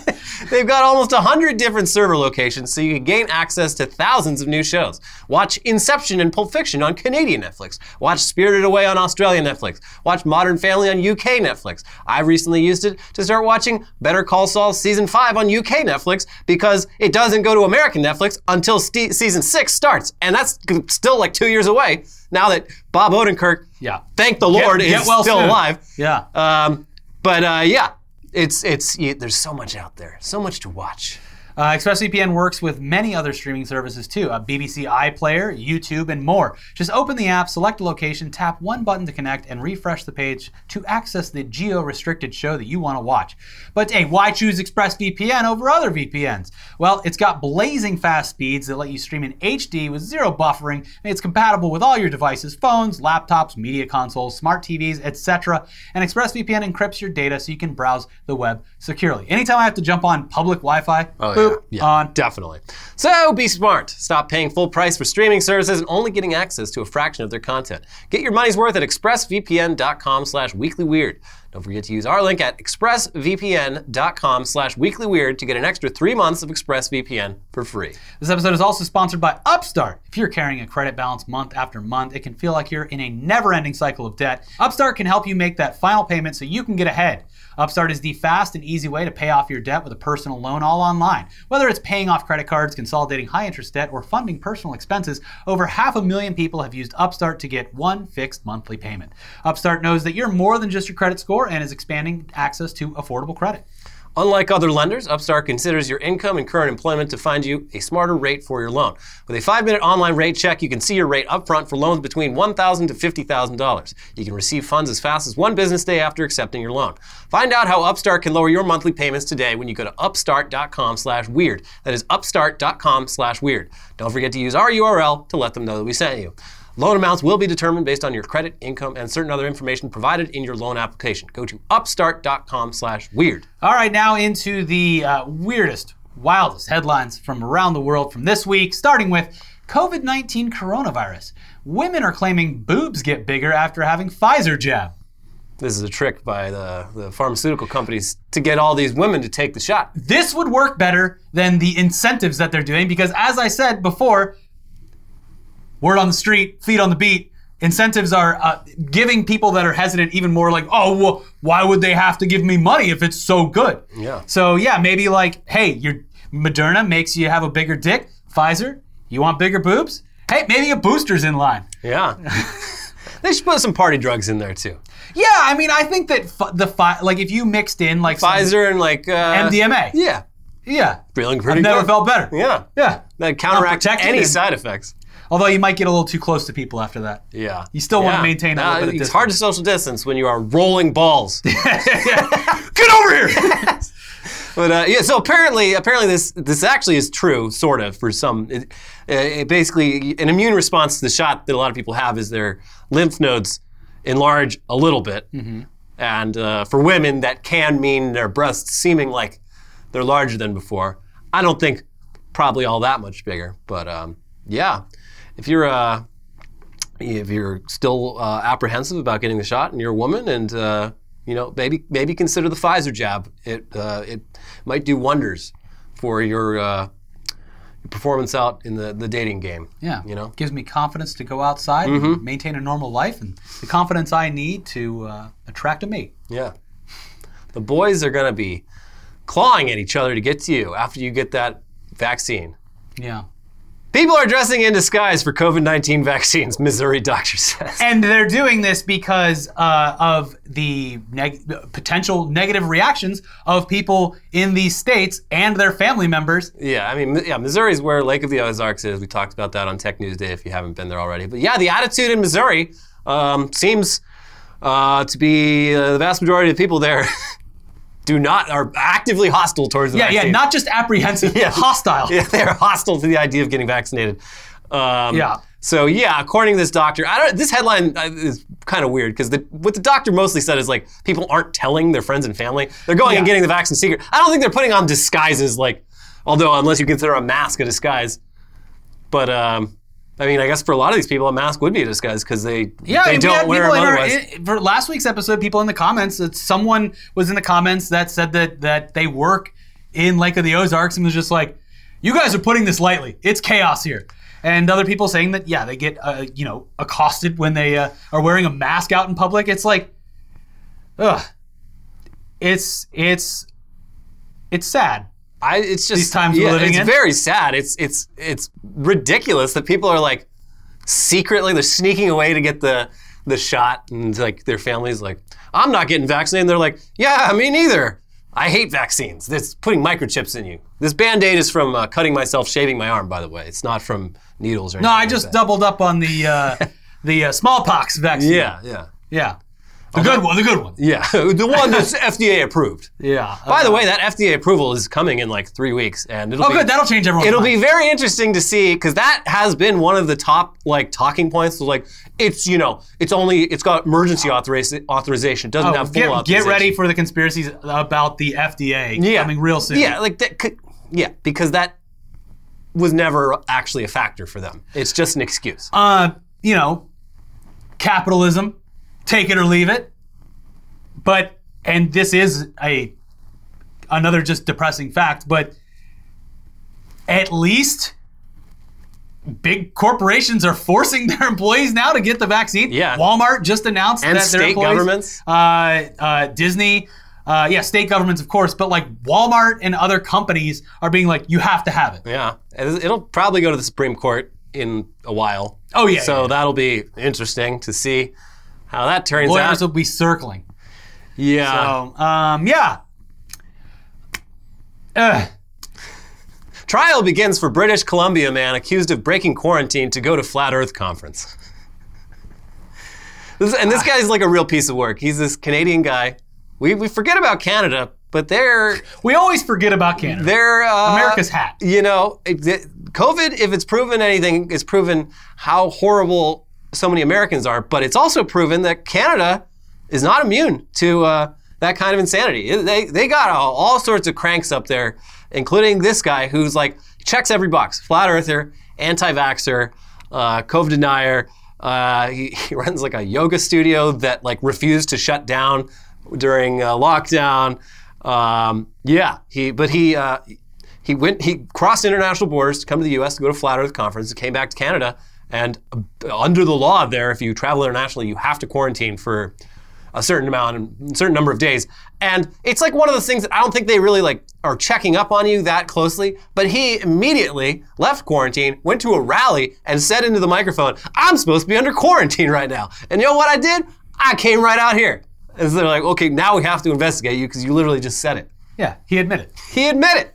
S2: They've got almost 100 different server locations so you can gain access to thousands of new shows. Watch Inception and Pulp Fiction on Canadian Netflix. Watch Spirited Away on Australian Netflix. Watch Modern Family on UK Netflix. I recently used it to start watching Better Call Saul Season 5 on UK Netflix because it doesn't go to American Netflix until Season 6 starts. And that's still like 2 years away now that Bob Odenkirk, thank the Lord, is still alive.
S1: Yeah.
S2: Yeah, there's so much out there, so much to watch.
S1: ExpressVPN works with many other streaming services too, BBC iPlayer, YouTube, and more. Just open the app, select a location, tap one button to connect, and refresh the page to access the geo-restricted show that you want to watch. But hey, why choose ExpressVPN over other VPNs? Well, it's got blazing fast speeds that let you stream in HD with zero buffering, and it's compatible with all your devices, phones, laptops, media consoles, smart TVs, etc. And ExpressVPN encrypts your data so you can browse the web securely. Anytime I have to jump on public Wi-Fi, on.
S2: Definitely. So be smart. Stop paying full price for streaming services and only getting access to a fraction of their content. Get your money's worth at expressvpn.com/weeklyweird. Don't forget to use our link at expressvpn.com/weeklyweird to get an extra 3 months of ExpressVPN for free.
S1: This episode is also sponsored by Upstart. If you're carrying a credit balance month after month, it can feel like you're in a never-ending cycle of debt. Upstart can help you make that final payment so you can get ahead. Upstart is the fast and easy way to pay off your debt with a personal loan all online. Whether it's paying off credit cards, consolidating high-interest debt, or funding personal expenses, over 500,000 people have used Upstart to get one fixed monthly payment. Upstart knows that you're more than just your credit score and is expanding access to affordable credit.
S2: Unlike other lenders, Upstart considers your income and current employment to find you a smarter rate for your loan. With a 5-minute online rate check, you can see your rate upfront for loans between $1,000 to $50,000. You can receive funds as fast as 1 business day after accepting your loan. Find out how Upstart can lower your monthly payments today when you go to upstart.com/weird. That is upstart.com/weird. Don't forget to use our URL to let them know that we sent you. Loan amounts will be determined based on your credit, income, and certain other information provided in your loan application. Go to upstart.com/weird.
S1: All right, now into the weirdest, wildest headlines from around the world from this week, starting with COVID-19 coronavirus. Women are claiming boobs get bigger after having Pfizer jab.
S2: This is a trick by the pharmaceutical companies to get all these women to take the shot.
S1: This would work better than the incentives that they're doing because, as I said before, word on the street, feet on the beat, incentives are giving people that are hesitant even more like, oh, well, why would they have to give me money if it's so good?
S2: Yeah.
S1: So yeah, maybe like, hey, your Moderna makes you have a bigger dick. Pfizer, you want bigger boobs? Hey, maybe a booster's in line.
S2: Yeah. They should put some party drugs in there too.
S1: Yeah, I mean, I think that like if you mixed in like
S2: Pfizer and like
S1: MDMA.
S2: Yeah.
S1: Yeah.
S2: Feeling pretty
S1: I've never
S2: good.
S1: felt better.
S2: Yeah.
S1: Yeah.
S2: That counteracts any side effects.
S1: Although you might get a little too close to people after that.
S2: Yeah.
S1: You still want to maintain a little bit of distance.
S2: It's hard to social distance when you are rolling balls.
S1: Get over here!
S2: But yeah, so apparently this actually is true, sort of, for some. It basically, an immune response to the shot that a lot of people have is their lymph nodes enlarge a little bit. Mm-hmm. And for women, that can mean their breasts seeming like they're larger than before. I don't think probably all that much bigger, but yeah. If you're still apprehensive about getting the shot and you're a woman and you know, maybe consider the Pfizer jab. It might do wonders for your performance out in the dating game.
S1: Yeah,
S2: you know,
S1: gives me confidence to go outside and maintain a normal life, and the confidence I need to attract a mate.
S2: Yeah, the boys are gonna be clawing at each other to get to you after you get that vaccine.
S1: Yeah.
S2: People are dressing in disguise for COVID-19 vaccines, Missouri doctor says.
S1: And they're doing this because of the potential negative reactions of people in these states and their family members.
S2: Yeah, I mean, yeah, Missouri is where Lake of the Ozarks is. We talked about that on Tech News Day if you haven't been there already. But yeah, the attitude in Missouri seems to be the vast majority of the people there are actively hostile towards the vaccine.
S1: Yeah, not just apprehensive, hostile.
S2: Yeah, they're hostile to the idea of getting vaccinated. So yeah, according to this doctor, this headline is kind of weird because what the doctor mostly said is like people aren't telling their friends and family. They're going and getting the vaccine secret. I don't think they're putting on disguises like, although unless you consider a mask a disguise. But I mean, I guess for a lot of these people, a mask would be a disguise because they don't wear them otherwise.
S1: For last week's episode, people in the comments, someone was in the comments that said that they work in Lake of the Ozarks and was just like, you guys are putting this lightly. It's chaos here. And other people saying that, yeah, they get, accosted when they are wearing a mask out in public. It's like, ugh. It's sad.
S2: It's just
S1: these times we're living in.
S2: It's very sad. It's ridiculous that people are like secretly they're sneaking away to get the shot, and like their family's like, I'm not getting vaccinated. And they're like, yeah, me neither. I hate vaccines. It's putting microchips in you. This Band-Aid is from cutting myself, shaving my arm. By the way, it's not from needles or anything.
S1: No, I just doubled up on the smallpox vaccine.
S2: Yeah.
S1: The good one.
S2: Yeah, the one that's FDA approved.
S1: Yeah.
S2: By the way, that FDA approval is coming in like 3 weeks, and
S1: good. That'll change everyone's
S2: It'll
S1: mind.
S2: be very interesting to see because that has been one of the top like talking points. So, like, it's got emergency authorization. It doesn't have full authorization.
S1: Get ready for the conspiracies about the FDA coming real soon.
S2: Yeah, because that was never actually a factor for them. It's just an excuse.
S1: Capitalism. Take it or leave it. And this is another just depressing fact, but at least big corporations are forcing their employees now to get the vaccine.
S2: Yeah.
S1: Walmart just announced
S2: and
S1: that their
S2: state
S1: employees,
S2: governments.
S1: Disney, state governments, of course, but like Walmart and other companies are being like, you have to have it.
S2: Yeah, it'll probably go to the Supreme Court in a while.
S1: Oh yeah.
S2: So that'll be interesting to see how that turns out.
S1: Lawyers will be circling.
S2: Yeah.
S1: So,
S2: Trial begins for British Columbia man accused of breaking quarantine to go to Flat Earth conference. This guy's like a real piece of work. He's this Canadian guy. We forget about Canada, but
S1: we always forget about Canada.
S2: They're
S1: America's hat.
S2: COVID, if it's proven anything, it's proven how horrible so many Americans are, but it's also proven that Canada is not immune to that kind of insanity. They got all sorts of cranks up there, including this guy who's like, checks every box. Flat earther, anti-vaxxer, COVID denier. He runs like a yoga studio that like refused to shut down during lockdown. He crossed international borders to come to the U.S. to go to Flat Earth conference, came back to Canada, and under the law there, if you travel internationally, you have to quarantine for a certain number of days. And it's like one of those things that I don't think they really like are checking up on you that closely, but he immediately left quarantine, went to a rally, and said into the microphone, I'm supposed to be under quarantine right now. And you know what I did? I came right out here. And so they're like, okay, now we have to investigate you because you literally just said it.
S1: Yeah, he admitted.
S2: He admitted.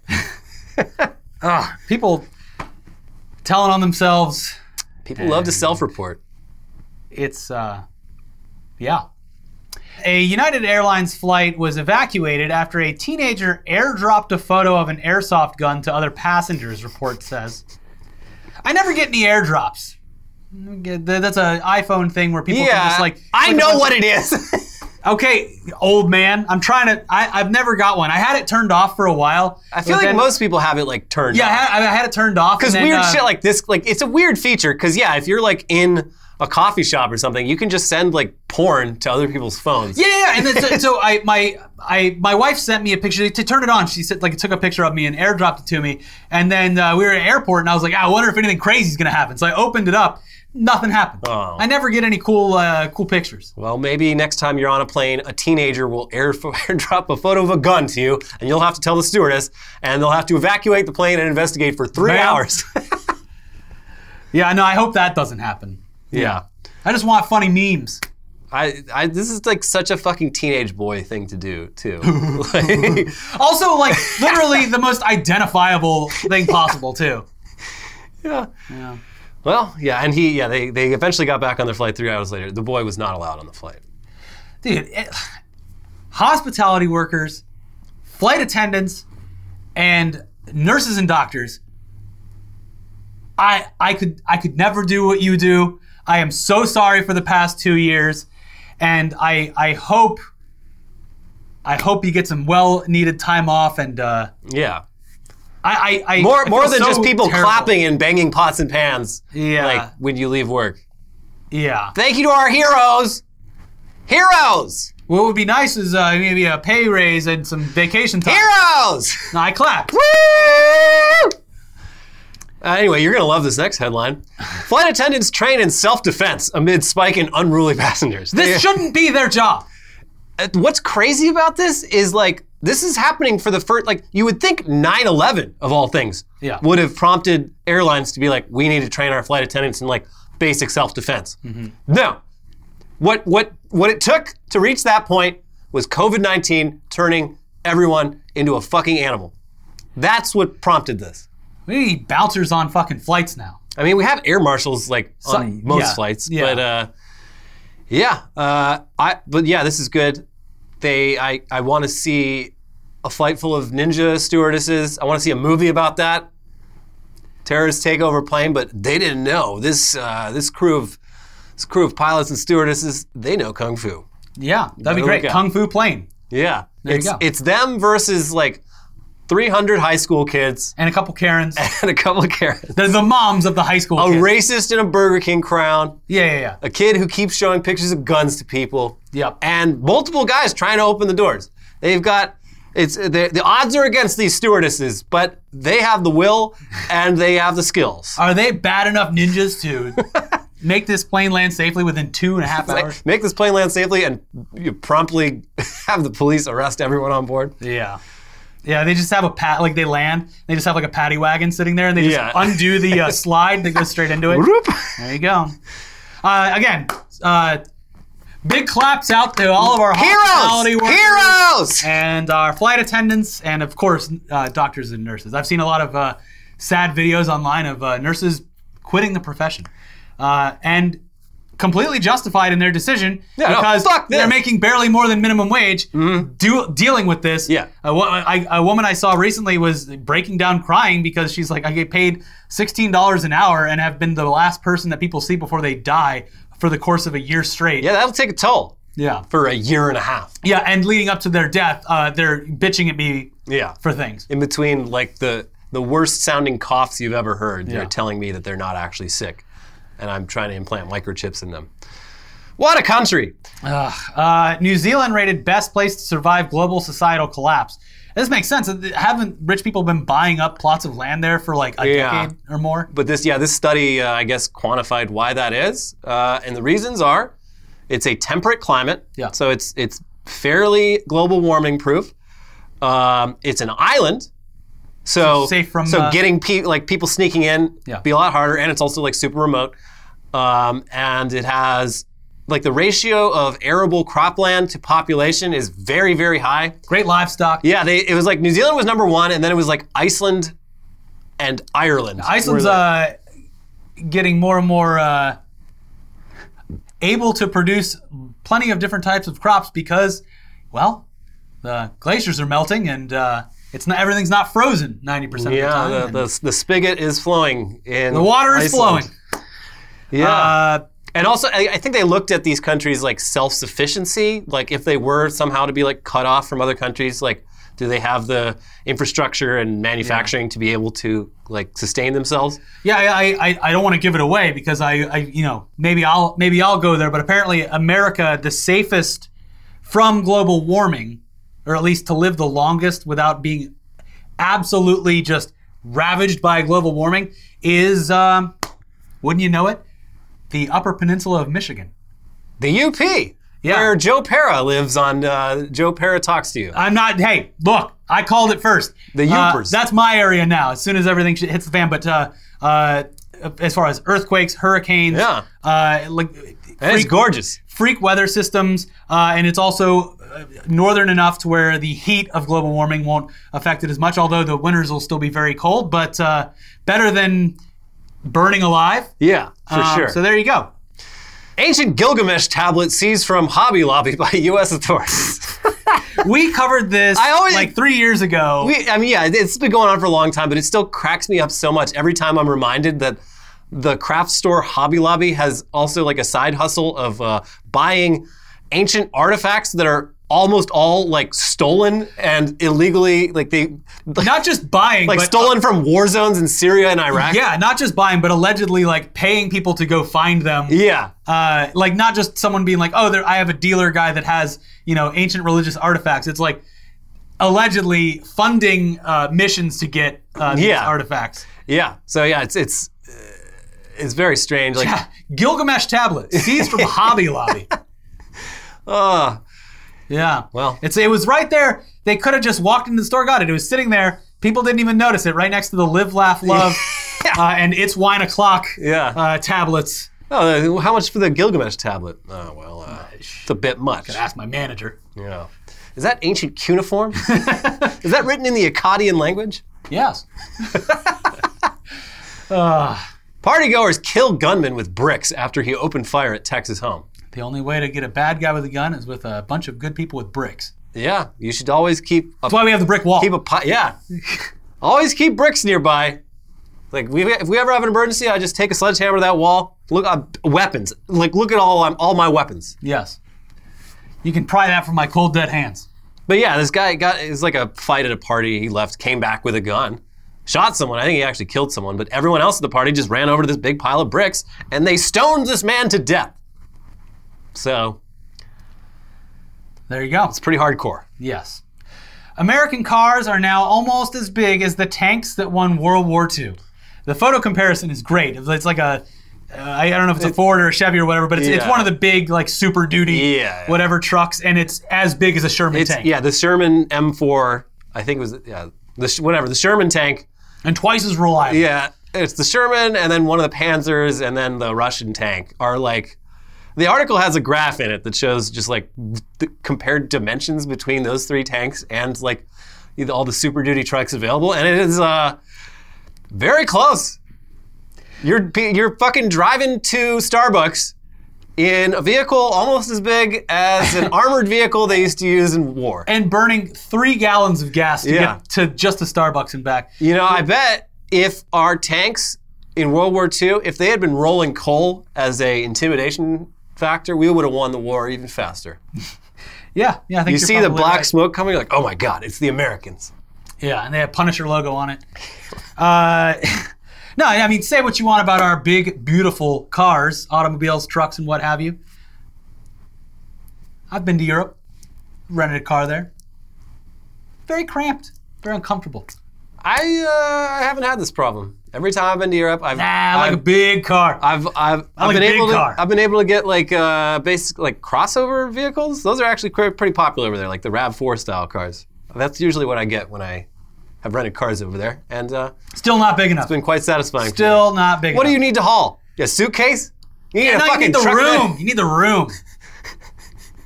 S1: People telling on themselves.
S2: People love to self-report.
S1: It's, yeah. A United Airlines flight was evacuated after a teenager airdropped a photo of an airsoft gun to other passengers, report says. I never get any airdrops. That's an iPhone thing where people can just like...
S2: I know what it is.
S1: Okay, old man. I've never got one. I had it turned off for a while.
S2: I feel like most people have it like turned off.
S1: Yeah, I had it turned off.
S2: Because weird shit like this, like it's a weird feature. Because if you're like in a coffee shop or something, you can just send like porn to other people's phones.
S1: Yeah. And then, so my wife sent me a picture to turn it on. She said like took a picture of me and airdropped it to me. And then we were at the airport and I was like, I wonder if anything crazy is gonna happen. So I opened it up. Nothing happened.
S2: Oh.
S1: I never get any cool pictures.
S2: Well, maybe next time you're on a plane, a teenager will airdrop a photo of a gun to you, and you'll have to tell the stewardess, and they'll have to evacuate the plane and investigate for 3 hours.
S1: Yeah, no, I hope that doesn't happen.
S2: Yeah.
S1: I just want funny memes.
S2: This is like such a fucking teenage boy thing to do, too.
S1: Also, like, literally the most identifiable thing possible, too.
S2: Yeah. Well, and they eventually got back on their flight 3 hours later. The boy was not allowed on the flight.
S1: Dude, hospitality workers, flight attendants, and nurses and doctors, I could never do what you do. I am so sorry for the past 2 years, and I hope you get some well-needed time off and
S2: yeah. More than
S1: so
S2: just people
S1: terrible.
S2: clapping and banging pots and pans.
S1: Yeah.
S2: Like when you leave work.
S1: Yeah.
S2: Thank you to our heroes. Heroes.
S1: What would be nice is maybe a pay raise and some vacation time.
S2: Heroes.
S1: No, I clapped.
S2: Woo! Anyway, you're going to love this next headline. Flight attendants train in self-defense amid spike in unruly passengers.
S1: This shouldn't be their job.
S2: What's crazy about this is like, this is happening for the first, like, you would think 9/11 of all things would have prompted airlines to be like, we need to train our flight attendants in like basic self-defense. No. What it took to reach that point was COVID-19 turning everyone into a fucking animal. That's what prompted this.
S1: We need bouncers on fucking flights now.
S2: I mean, we have air marshals like on most flights, but this is good. I want to see a flight full of ninja stewardesses. I want to see a movie about that. Terrorists take over plane, but they didn't know this crew of pilots and stewardesses. They know kung fu.
S1: Yeah, that'd be great. Kung fu plane.
S2: Yeah,
S1: there you go.
S2: It's them versus like 300 high school kids.
S1: And a couple Karens.
S2: They're
S1: the moms of the high school kids.
S2: A racist in a Burger King crown.
S1: Yeah.
S2: A kid who keeps showing pictures of guns to people.
S1: Yep.
S2: And multiple guys trying to open the doors. They've got, the odds are against these stewardesses, but they have the will and they have the skills.
S1: Are they bad enough ninjas to make this plane land safely within 2.5 hours?
S2: Like, make this plane land safely and you promptly have the police arrest everyone on board?
S1: Yeah. Yeah, they just have like they land, they just have like a paddy wagon sitting there and they just undo the slide that goes straight into it. There you go. Again, big claps out to all of our hospitality workers.
S2: Heroes!
S1: And our flight attendants and of course, doctors and nurses. I've seen a lot of sad videos online of nurses quitting the profession. And completely justified in their decision because they're making barely more than minimum wage dealing with this.
S2: Yeah.
S1: A woman I saw recently was breaking down crying because she's like, I get paid $16 an hour and have been the last person that people see before they die for the course of a year straight.
S2: Yeah, that'll take a toll.
S1: Yeah.
S2: For a year and a half.
S1: Yeah, and leading up to their death, they're bitching at me for things.
S2: In between like the worst sounding coughs you've ever heard, they're telling me that they're not actually sick. And I'm trying to implant microchips in them. What a country!
S1: New Zealand rated best place to survive global societal collapse. This makes sense. Haven't rich people been buying up plots of land there for like a decade or more?
S2: But this study, I guess, quantified why that is. And the reasons are, it's a temperate climate. Yeah. So it's fairly global warming proof. It's an island. So
S1: safe from
S2: getting people sneaking in be a lot harder, and it's also like super remote. And it has like the ratio of arable cropland to population is very, very high.
S1: Great livestock.
S2: Yeah, it was like New Zealand was #1, and then it was like Iceland and Ireland.
S1: Iceland's getting more and more able to produce plenty of different types of crops because, well, the glaciers are melting and everything's not frozen 90% of the time.
S2: Yeah, the spigot is flowing in
S1: the water is
S2: Iceland.
S1: flowing.
S2: Yeah. And also, I think they looked at these countries like self-sufficiency, like if they were somehow to be like cut off from other countries, like do they have the infrastructure and manufacturing to be able to like sustain themselves?
S1: Yeah, I don't want to give it away because maybe I'll go there, but apparently America, the safest from global warming, or at least to live the longest without being absolutely just ravaged by global warming, is, wouldn't you know it, the Upper Peninsula of Michigan.
S2: The UP, where Joe Pera lives on Joe Pera Talks to You.
S1: Hey, look, I called it first.
S2: The Upers.
S1: That's my area now, as soon as everything hits the fan, but as far as earthquakes, hurricanes,
S2: it's gorgeous.
S1: Freak weather systems, and it's also northern enough to where the heat of global warming won't affect it as much, although the winters will still be very cold, but better than burning alive.
S2: Yeah, for sure.
S1: So there you go.
S2: Ancient Gilgamesh tablet seized from Hobby Lobby by U.S. authorities.
S1: We covered this like 3 years ago.
S2: It's been going on for a long time, but it still cracks me up so much every time I'm reminded that the craft store Hobby Lobby has also like a side hustle of buying ancient artifacts that are almost all like stolen and illegally, like they
S1: not just buying,
S2: like
S1: but
S2: stolen from war zones in Syria and Iraq.
S1: Yeah, not just buying, but allegedly like paying people to go find them.
S2: Yeah,
S1: like not just someone being like, oh, I have a dealer guy that has ancient religious artifacts. It's like allegedly funding missions to get these artifacts.
S2: Yeah, so yeah, it's very strange. Like
S1: Gilgamesh tablet seized from Hobby Lobby. Yeah.
S2: Well,
S1: it was right there. They could have just walked into the store, got it. It was sitting there. People didn't even notice it. Right next to the Live, Laugh, Love and It's Wine O'Clock tablets.
S2: Oh, how much for the Gilgamesh tablet? Oh well, it's a bit much.
S1: Could ask my manager.
S2: Yeah. Is that ancient cuneiform? Is that written in the Akkadian language?
S1: Yes.
S2: Partygoers kill gunman with bricks after he opened fire at Texas home.
S1: The only way to get a bad guy with a gun is with a bunch of good people with bricks.
S2: Yeah, you should always keep.
S1: That's why we have the brick wall.
S2: Always keep bricks nearby. Like if we ever have an emergency, I just take a sledgehammer to that wall. Look, weapons. Like look at all my weapons.
S1: Yes. You can pry that from my cold dead hands.
S2: But yeah, this guy it was like a fight at a party. He left, came back with a gun, shot someone. I think he actually killed someone. But everyone else at the party just ran over to this big pile of bricks and they stoned this man to death. So
S1: there you go.
S2: It's pretty hardcore.
S1: Yes. American cars are now almost as big as the tanks that won World War II. The photo comparison is great. It's like a, I don't know if it's a Ford or a Chevy or whatever, but it's one of the big like Super Duty whatever trucks, and it's as big as a Sherman tank.
S2: Yeah, the Sherman M4, I think it was, the Sherman tank.
S1: And twice as reliable.
S2: Yeah, it's the Sherman and then one of the Panzers and then the Russian tank are like, the article has a graph in it that shows just like compared dimensions between those three tanks and like all the Super Duty trucks available, and it is very close. You're fucking driving to Starbucks in a vehicle almost as big as an armored vehicle they used to use in war.
S1: And burning 3 gallons of gas to get to just the Starbucks and back.
S2: I bet if our tanks in World War II, if they had been rolling coal as a intimidation factor, we would have won the war even faster.
S1: I think
S2: you see the black smoke coming, like, oh my God, it's the Americans.
S1: Yeah, and they have Punisher logo on it. No, I mean, say what you want about our big, beautiful cars, automobiles, trucks, and what have you. I've been to Europe, rented a car there. Very cramped, very uncomfortable.
S2: I haven't had this problem. Every time I've been to Europe,
S1: I like a big car.
S2: I've been able to get like basic like crossover vehicles. Those are actually pretty popular over there, like the RAV4 style cars. That's usually what I get when I have rented cars over there, and
S1: still not big enough.
S2: It's been quite satisfying.
S1: Still not big enough.
S2: What do you need to haul? A suitcase? You need
S1: you need the room. You need the room.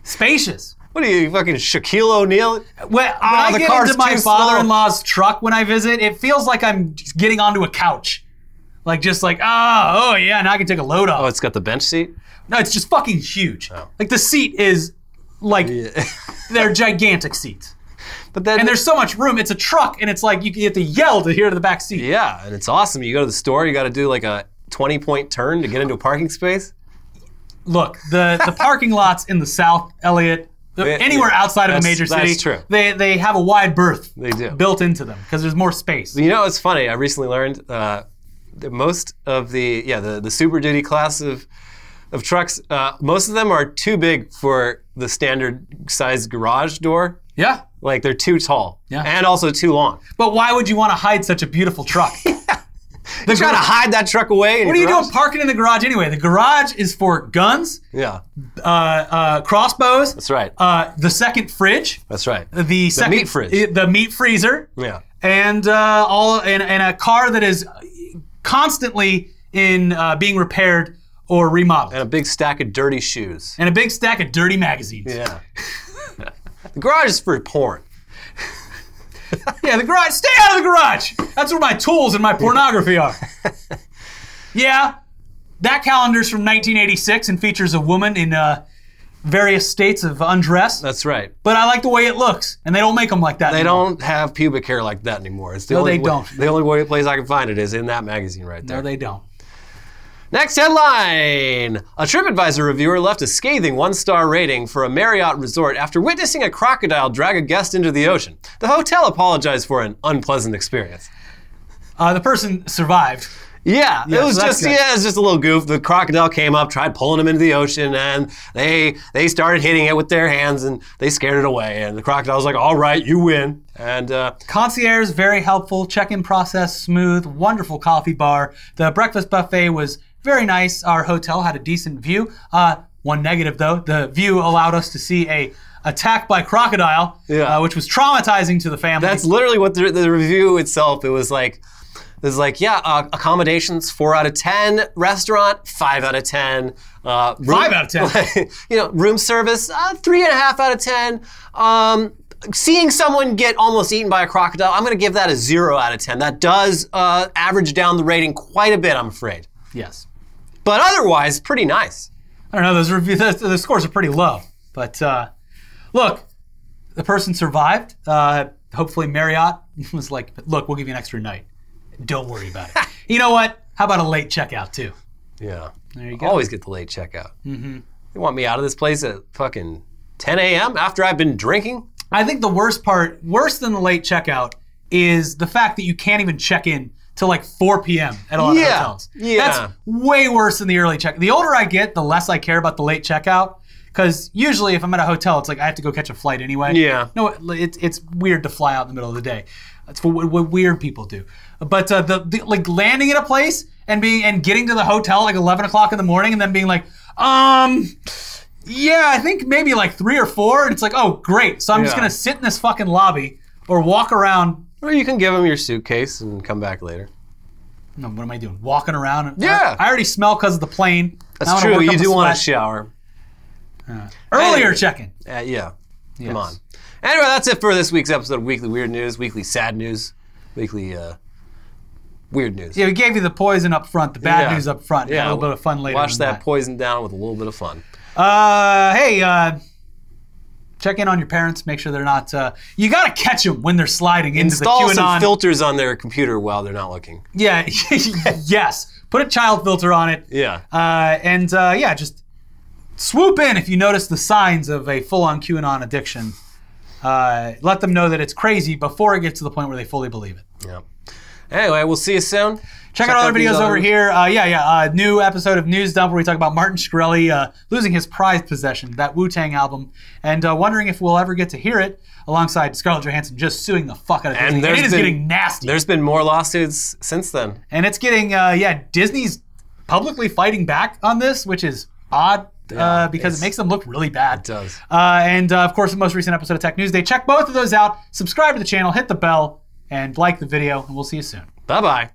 S1: Spacious.
S2: What are you, fucking Shaquille O'Neal?
S1: When I get into my father-in-law's truck when I visit, it feels like I'm just getting onto a couch. Like, just like, oh yeah, now I can take a load off.
S2: Oh, it's got the bench seat?
S1: No, it's just fucking huge. Oh. Like, the seat is, like, they're gigantic seats. But then, and there's so much room. It's a truck, and it's like, you have to yell to hear to the back seat.
S2: Yeah, and it's awesome. You go to the store, you got to do like a 20-point turn to get into a parking space.
S1: Look, the parking lots in the South, Elliot, anywhere outside of a major city,
S2: that's true.
S1: They have a wide berth built into them because there's more space.
S2: You know, it's funny. I recently learned that most of the Super Duty class of trucks, most of them are too big for the standard size garage door.
S1: Yeah.
S2: Like they're too tall. Yeah. And also too long.
S1: But why would you want to hide such a beautiful truck?
S2: They're trying to hide that truck away.
S1: What are you doing parking in the garage anyway? The garage is for guns.
S2: Yeah.
S1: Crossbows.
S2: That's right.
S1: The second fridge.
S2: That's right.
S1: The second
S2: meat fridge.
S1: The meat freezer.
S2: Yeah.
S1: And and a car that is constantly in being repaired or remodeled.
S2: And a big stack of dirty shoes.
S1: And a big stack of dirty magazines.
S2: Yeah. The garage is for porn.
S1: Yeah, the garage. Stay out of the garage. That's where my tools and my pornography are. Yeah, that calendar's from 1986 and features a woman in various states of undress.
S2: That's right.
S1: But I like the way it looks, and they don't make them like that anymore.
S2: Don't have pubic hair like that anymore. It's the
S1: no, they don't.
S2: The only place I can find it is in that magazine right there.
S1: No, they don't.
S2: Next headline. A TripAdvisor reviewer left a scathing 1-star rating for a Marriott resort after witnessing a crocodile drag a guest into the ocean. The hotel apologized for an unpleasant experience.
S1: The person survived.
S2: Yeah, it was just a little goof. The crocodile came up, tried pulling him into the ocean, and they started hitting it with their hands, and they scared it away. And the crocodile was like, "All right, you win." And
S1: concierge, very helpful. Check-in process smooth. Wonderful coffee bar. The breakfast buffet was very nice. Our hotel had a decent view. One negative though, the view allowed us to see a attack by crocodile, which was traumatizing to the family.
S2: That's literally what the review itself. It was like. Accommodations 4 out of 10. Restaurant 5 out of 10.
S1: 5 out of 10.
S2: Room service 3.5 out of 10. Seeing someone get almost eaten by a crocodile, I'm going to give that a 0 out of 10. That does average down the rating quite a bit, I'm afraid.
S1: Yes.
S2: But otherwise, pretty nice.
S1: I don't know. The scores are pretty low. But look, the person survived. Hopefully, Marriott was like, "Look, we'll give you an extra night. Don't worry about it." You know what? How about a late checkout too?
S2: Yeah.
S1: There you go.
S2: Always get the late checkout. Mm-hmm. They want me out of this place at fucking 10 a.m. after I've been drinking?
S1: I think the worst part, worse than the late checkout, is the fact that you can't even check in till like 4 p.m. at a lot of hotels.
S2: Yeah.
S1: That's way worse than the early check. The older I get, the less I care about the late checkout. Because usually if I'm at a hotel, it's like I have to go catch a flight anyway.
S2: Yeah.
S1: No, it's weird to fly out in the middle of the day. That's what weird people do. But the like landing at a place and getting to the hotel like 11 o'clock in the morning and then being like, yeah, I think maybe like 3 or 4. And it's like, oh, great. So I'm just going to sit in this fucking lobby or walk around.
S2: Or you can give them your suitcase and come back later.
S1: No, what am I doing? Walking around?
S2: Yeah.
S1: I already smell because of the plane.
S2: That's true. You do want to shower.
S1: Earlier check-in.
S2: Yeah.
S1: Yes.
S2: Come on. Anyway, that's it for this week's episode of Weekly Weird News, Weekly Sad News, Weekly Weird News.
S1: Yeah, we gave you the poison up front, the bad news up front. Yeah, a little bit of fun later.
S2: Wash that poison down with a little bit of fun.
S1: Hey, check in on your parents. Make sure they're not. You got to catch them when they're sliding into the QAnon.
S2: Install some filters on their computer while they're not looking.
S1: Yeah, yes. Put a child filter on it.
S2: Yeah.
S1: Just swoop in if you notice the signs of a full-on QAnon addiction. Let them know that it's crazy before it gets to the point where they fully believe it.
S2: Yeah. Anyway, we'll see you soon.
S1: Check out other videos over here. New episode of News Dump where we talk about Martin Shkreli losing his prized possession, that Wu-Tang album, and wondering if we'll ever get to hear it alongside Scarlett Johansson just suing the fuck out of Disney. And it is getting nasty.
S2: There's been more lawsuits since then.
S1: And it's getting, Disney's publicly fighting back on this, which is odd. Because it makes them look really bad.
S2: It does.
S1: Of course, the most recent episode of Tech News Day. Check both of those out. Subscribe to the channel, hit the bell, and like the video, and we'll see you soon.
S2: Bye-bye.